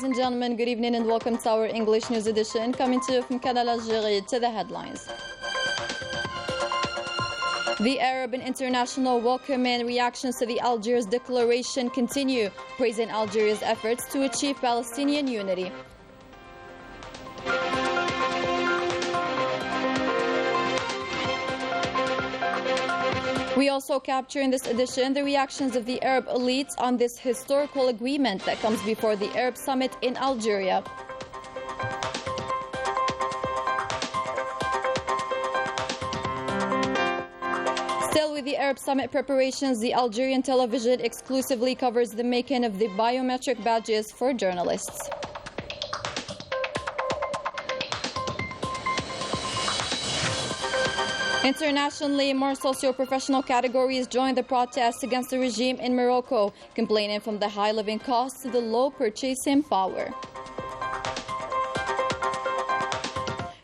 Ladies and gentlemen, good evening and welcome to our English News Edition, coming to you from Canal, Algérie. To the headlines. The Arab and international welcome and reactions to the Algiers Declaration continue, praising Algeria's efforts to achieve Palestinian unity. We also capture in this edition the reactions of the Arab elites on this historical agreement that comes before the Arab Summit in Algeria. Still with the Arab Summit preparations, the Algerian television exclusively covers the making of the biometric badges for journalists. Internationally, more socio-professional categories joined the protests against the regime in Morocco, complaining from the high living costs to the low purchasing power.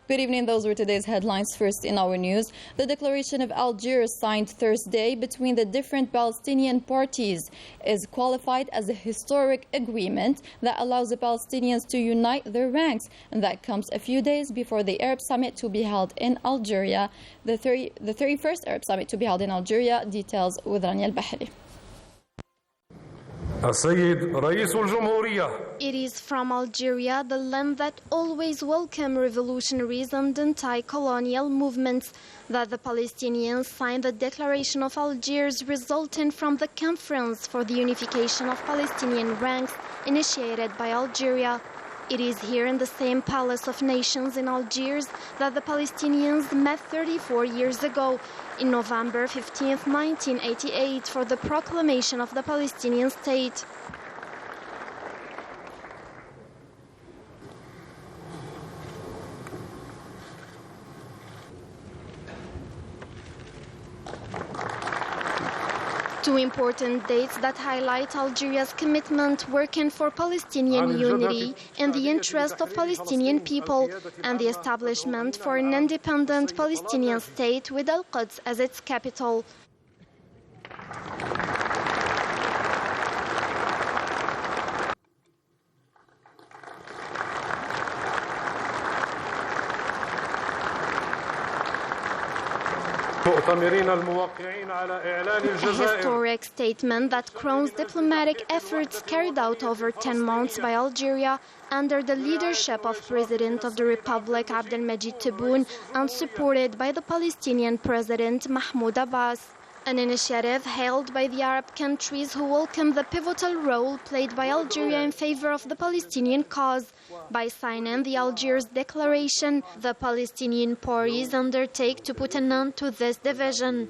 Good evening. Those were today's headlines. First in our news, the Declaration of Algiers signed Thursday between the different Palestinian parties is qualified as a historic agreement that allows the Palestinians to unite their ranks, and that comes a few days before the Arab Summit to be held in Algeria, the 31st Arab Summit to be held in Algeria. Details with Rania Al-Bahri. It is from Algeria, the land that always welcomed revolutionaries and anti-colonial movements, that the Palestinians signed the Declaration of Algiers, resulting from the Conference for the Unification of Palestinian Ranks initiated by Algeria. It is here in the same Palace of Nations in Algiers that the Palestinians met 34 years ago, in November 15, 1988, for the proclamation of the Palestinian state. Two important dates that highlight Algeria's commitment working for Palestinian unity in the interest of Palestinian people and the establishment for an independent Palestinian state with Al-Quds as its capital. A historic statement that crowns diplomatic efforts carried out over 10 months by Algeria under the leadership of President of the Republic Abdelmajid Tebboune and supported by the Palestinian President Mahmoud Abbas. An initiative hailed by the Arab countries who welcome the pivotal role played by Algeria in favor of the Palestinian cause. By signing the Algiers Declaration, the Palestinian parties undertake to put an end to this division.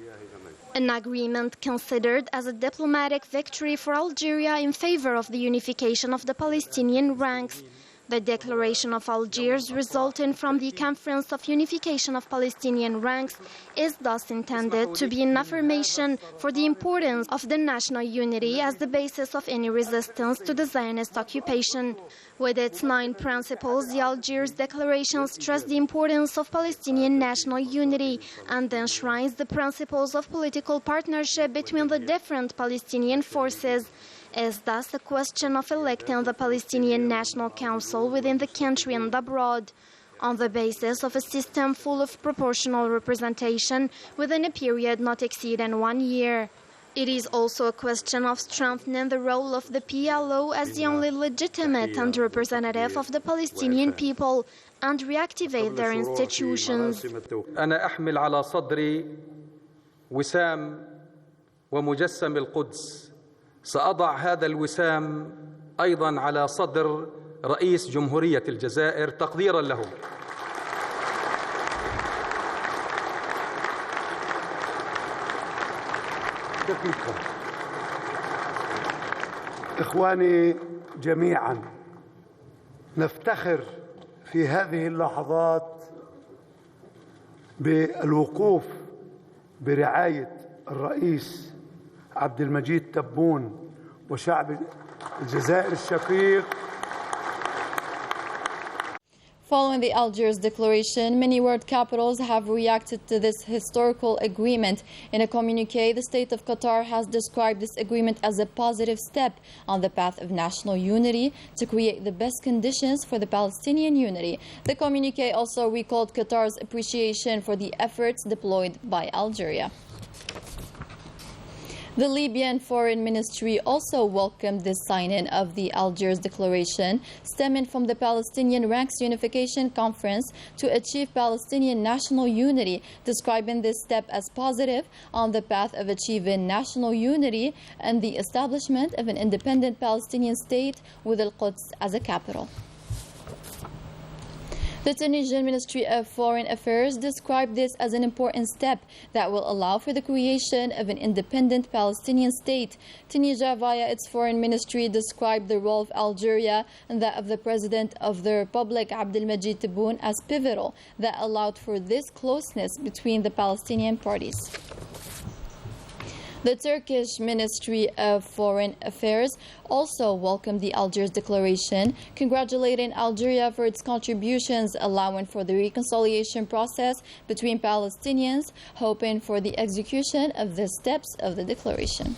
An agreement considered as a diplomatic victory for Algeria in favor of the unification of the Palestinian ranks. The Declaration of Algiers, resulting from the Conference of Unification of Palestinian Ranks, is thus intended to be an affirmation for the importance of the national unity as the basis of any resistance to the Zionist occupation. With its 9 principles, the Algiers Declaration stresses the importance of Palestinian national unity and enshrines the principles of political partnership between the different Palestinian forces. Is thus a question of electing the Palestinian National Council within the country and abroad, on the basis of a system full of proportional representation within a period not exceeding 1 year. It is also a question of strengthening the role of the PLO as the only legitimate and representative of the Palestinian people and reactivate their institutions. أنا أحمل على صدري وسام ومجسم القدس. سأضع هذا الوسام أيضا على صدر رئيس جمهورية الجزائر تقديرا له. إخواني جميعا، نفتخر في هذه اللحظات بالوقوف برعاية الرئيس عبد المجيد تبون وشعب الجزائر الشقيق. Following the Algiers declaration, many world capitals have reacted to this historical agreement. In a communiqué, the state of Qatar has described this agreement as a positive step on the path of national unity to create the best conditions for the Palestinian unity. The communiqué also recalled Qatar's appreciation for the efforts deployed by Algeria. The Libyan Foreign Ministry also welcomed the signing of the Algiers Declaration, stemming from the Palestinian Ranks Unification Conference to achieve Palestinian national unity, describing this step as positive on the path of achieving national unity and the establishment of an independent Palestinian state with Al-Quds as a capital. The Tunisian Ministry of Foreign Affairs described this as an important step that will allow for the creation of an independent Palestinian state. Tunisia, via its foreign ministry, described the role of Algeria and that of the President of the Republic, Abdelmajid Tebboune, as pivotal, that allowed for this closeness between the Palestinian parties. The Turkish Ministry of Foreign Affairs also welcomed the Algiers Declaration, congratulating Algeria for its contributions, allowing for the reconciliation process between Palestinians, hoping for the execution of the steps of the declaration.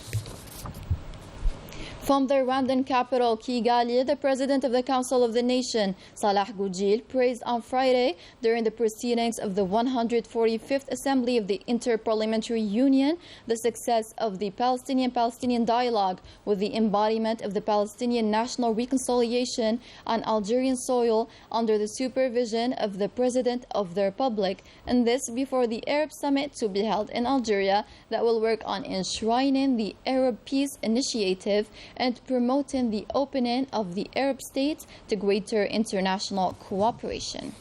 From the Rwandan capital, Kigali, the President of the Council of the Nation, Salah Gujil, praised on Friday during the proceedings of the 145th Assembly of the Inter-Parliamentary Union the success of the Palestinian dialogue with the embodiment of the Palestinian national reconciliation on Algerian soil under the supervision of the President of the Republic, and this before the Arab Summit to be held in Algeria that will work on enshrining the Arab Peace Initiative and promoting the opening of the Arab states to greater international cooperation.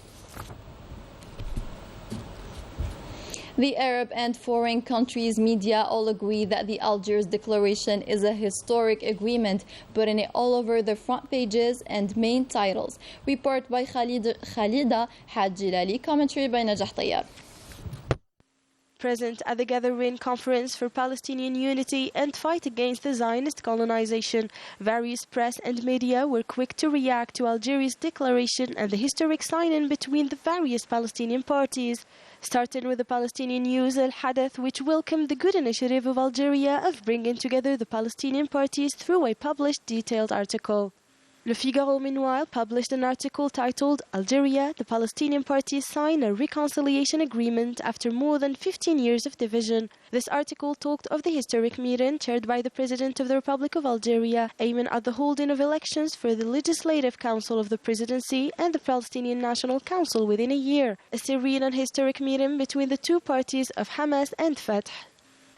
The Arab and foreign countries' media all agree that the Algiers Declaration is a historic agreement, putting it all over the front pages and main titles. Report by Khalida Hadjilali, commentary by Najah Tayyab. Present at the Gathering Conference for Palestinian Unity and Fight Against the Zionist Colonization, various press and media were quick to react to Algeria's declaration and the historic signing between the various Palestinian parties. Starting with the Palestinian news Al Hadath, which welcomed the good initiative of Algeria of bringing together the Palestinian parties through a published detailed article. Le Figaro, meanwhile, published an article titled Algeria, the Palestinian parties sign a reconciliation agreement after more than 15 years of division. This article talked of the historic meeting chaired by the President of the Republic of Algeria, aiming at the holding of elections for the Legislative Council of the Presidency and the Palestinian National Council within a year, a serene and historic meeting between the two parties of Hamas and Fatah.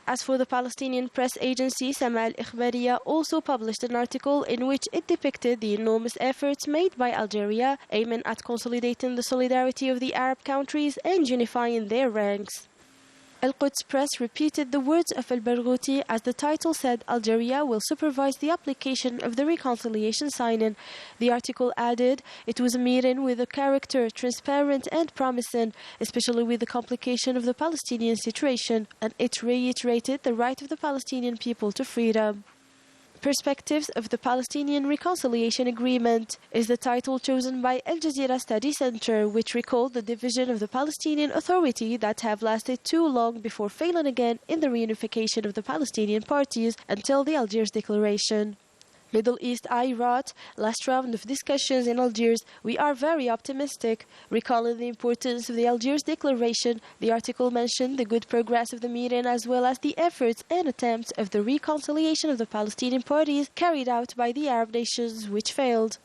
As for the Palestinian press agency, Sama al-Ikhbariya also published an article in which it depicted the enormous efforts made by Algeria, aiming at consolidating the solidarity of the Arab countries and unifying their ranks. Al-Quds Press repeated the words of al-Barghouti as the title said Algeria will supervise the application of the reconciliation signing. The article added it was a meeting with a character transparent and promising, especially with the complication of the Palestinian situation, and it reiterated the right of the Palestinian people to freedom. Perspectives of the Palestinian Reconciliation Agreement is the title chosen by Al Jazeera Study Center, which recalled the division of the Palestinian Authority that have lasted too long before failing again in the reunification of the Palestinian parties until the Algiers Declaration. Middle East Eye wrote, last round of discussions in Algiers, we are very optimistic. Recalling the importance of the Algiers Declaration, the article mentioned the good progress of the meeting as well as the efforts and attempts of the reconciliation of the Palestinian parties carried out by the Arab nations, which failed.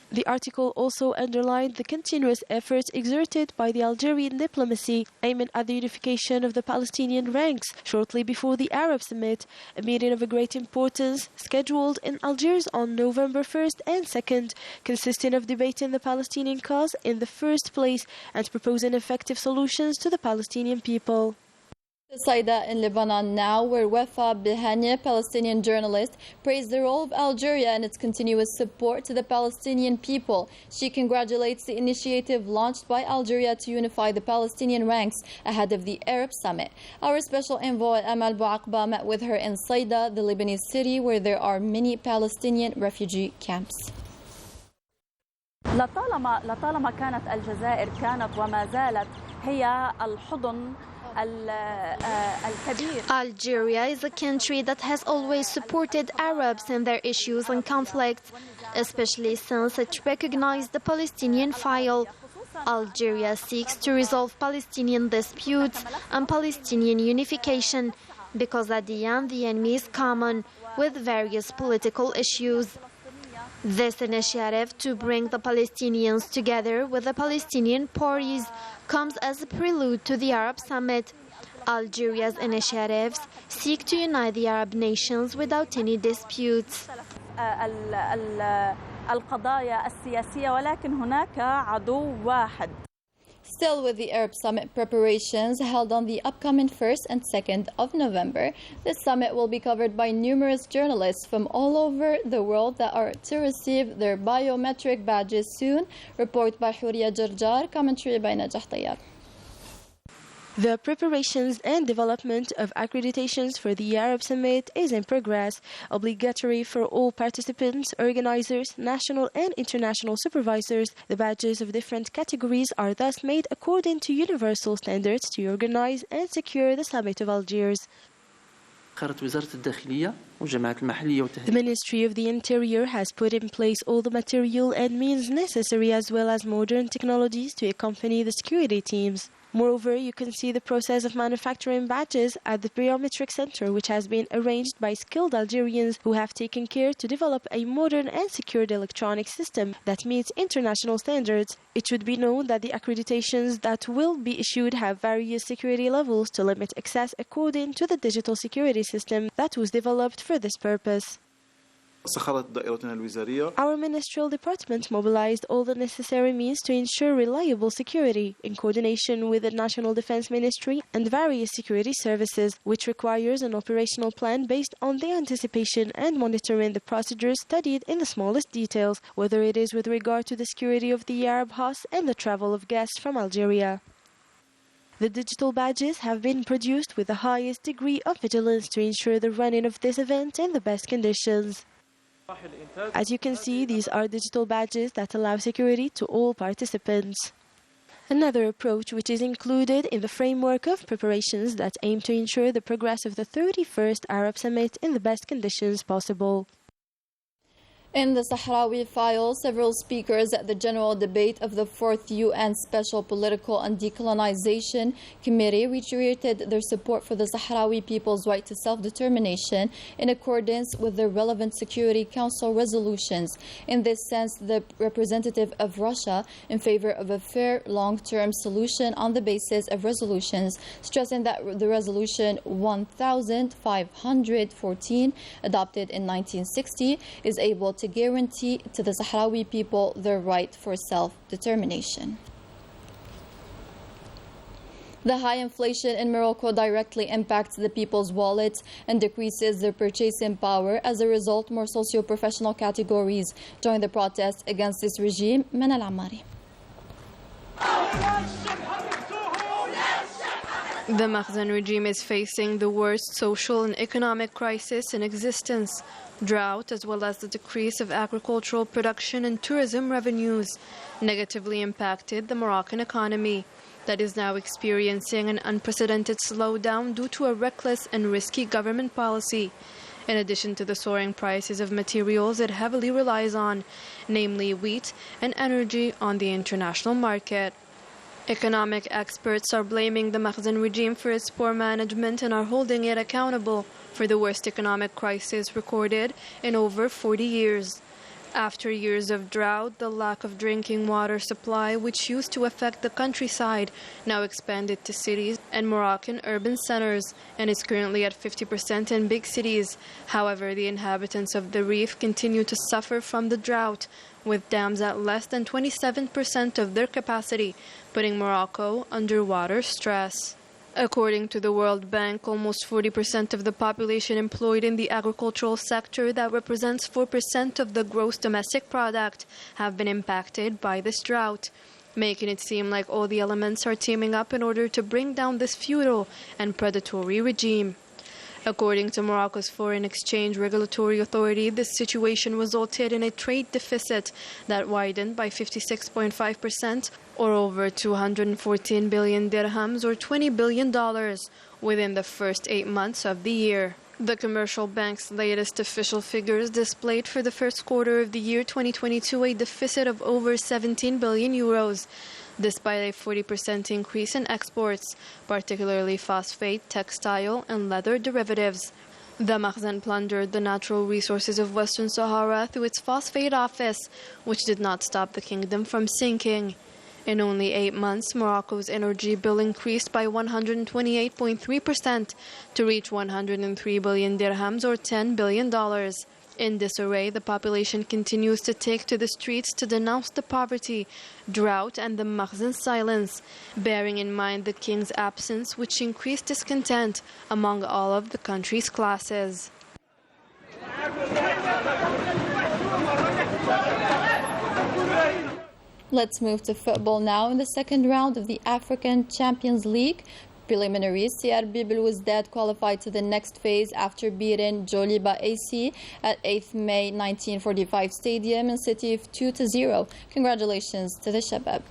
The article also underlined the continuous efforts exerted by the Algerian diplomacy aiming at the unification of the Palestinian ranks shortly before the Arab Summit, a meeting of a great importance scheduled in Algiers on November 1st and 2nd, consisting of debating the Palestinian cause in the first place and proposing effective solutions to the Palestinian people. Saida in Lebanon now, where Wafa Bihani, Palestinian journalist, praised the role of Algeria and its continuous support to the Palestinian people. She congratulates the initiative launched by Algeria to unify the Palestinian ranks ahead of the Arab Summit. Our special envoy Amal Bouaqba met with her in Saida, the Lebanese city where there are many Palestinian refugee camps. لطالما كانت الجزائر كانت وما زالت هي الحضن الكبير. Algeria is a country that has always supported Arabs in their issues and conflicts, especially since it recognized the Palestinian file. Algeria seeks to resolve Palestinian disputes and Palestinian unification because at the end the enemy is common with various political issues. This initiative to bring the Palestinians together with the Palestinian parties comes as a prelude to the Arab Summit. Algeria's initiatives seek to unite the Arab nations without any disputes. القضايا السياسية ولكن هناك عدو واحد. Still with the Arab Summit preparations held on the upcoming 1st and 2nd of November, this summit will be covered by numerous journalists from all over the world that are to receive their biometric badges soon. Report by Huria Jarjar, commentary by Najah Tayyab. The preparations and development of accreditations for the Arab Summit is in progress, obligatory for all participants, organizers, national and international supervisors. The badges of different categories are thus made according to universal standards to organize and secure the Summit of Algiers. The Ministry of the Interior has put in place all the material and means necessary as well as modern technologies to accompany the security teams. Moreover, you can see the process of manufacturing badges at the Biometric Center, which has been arranged by skilled Algerians who have taken care to develop a modern and secured electronic system that meets international standards. It should be known that the accreditations that will be issued have various security levels to limit access according to the digital security system that was developed for this purpose. Our ministerial department mobilized all the necessary means to ensure reliable security in coordination with the National Defense Ministry and various security services, which requires an operational plan based on the anticipation and monitoring the procedures studied in the smallest details, whether it is with regard to the security of the Arab hosts and the travel of guests from Algeria. The digital badges have been produced with the highest degree of vigilance to ensure the running of this event in the best conditions. As you can see, these are digital badges that allow security to all participants. Another approach which is included in the framework of preparations that aim to ensure the progress of the 31st Arab Summit in the best conditions possible. In the Sahrawi file, several speakers at the general debate of the 4th UN Special Political and Decolonization Committee reiterated their support for the Sahrawi people's right to self-determination in accordance with the relevant Security Council resolutions. In this sense, the representative of Russia in favor of a fair long-term solution on the basis of resolutions, stressing that the resolution 1514 adopted in 1960 is able to guarantee to the Sahrawi people their right for self-determination. The high inflation in Morocco directly impacts the people's wallets and decreases their purchasing power. As a result, more socio-professional categories join the protest against this regime. Manal Amari. The Makhzen regime is facing the worst social and economic crisis in existence. Drought, as well as the decrease of agricultural production and tourism revenues, negatively impacted the Moroccan economy that is now experiencing an unprecedented slowdown due to a reckless and risky government policy. In addition to the soaring prices of materials it heavily relies on, namely wheat and energy on the international market. Economic experts are blaming the Makhzen regime for its poor management and are holding it accountable for the worst economic crisis recorded in over 40 years. After years of drought, the lack of drinking water supply, which used to affect the countryside, now expanded to cities and Moroccan urban centers, and is currently at 50% in big cities. However, the inhabitants of the Reef continue to suffer from the drought, with dams at less than 27% of their capacity, putting Morocco under water stress. According to the World Bank, almost 40% of the population employed in the agricultural sector, that represents 4% of the gross domestic product, have been impacted by this drought, making it seem like all the elements are teaming up in order to bring down this feudal and predatory regime. According to Morocco's Foreign Exchange Regulatory Authority, this situation resulted in a trade deficit that widened by 56.5%, or over 214 billion dirhams, or $20 billion, within the first 8 months of the year. The commercial bank's latest official figures displayed for the first quarter of the year 2022 a deficit of over 17 billion euros, despite a 40% increase in exports, particularly phosphate, textile, and leather derivatives. The Makhzen plundered the natural resources of Western Sahara through its phosphate office, which did not stop the kingdom from sinking. In only 8 months, Morocco's energy bill increased by 128.3% to reach 103 billion dirhams, or $10 billion. In disarray, the population continues to take to the streets to denounce the poverty, drought, and the Makhzen silence, bearing in mind the king's absence, which increased discontent among all of the country's classes. Let's move to football now. In the second round of the African Champions League preliminaries, CR Belouizdad qualified to the next phase after beating Joliba AC at 8th May 1945 Stadium in City of 2-0. Congratulations to the Shabab.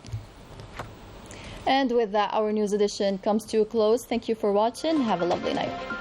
And with that, our news edition comes to a close. Thank you for watching. Have a lovely night.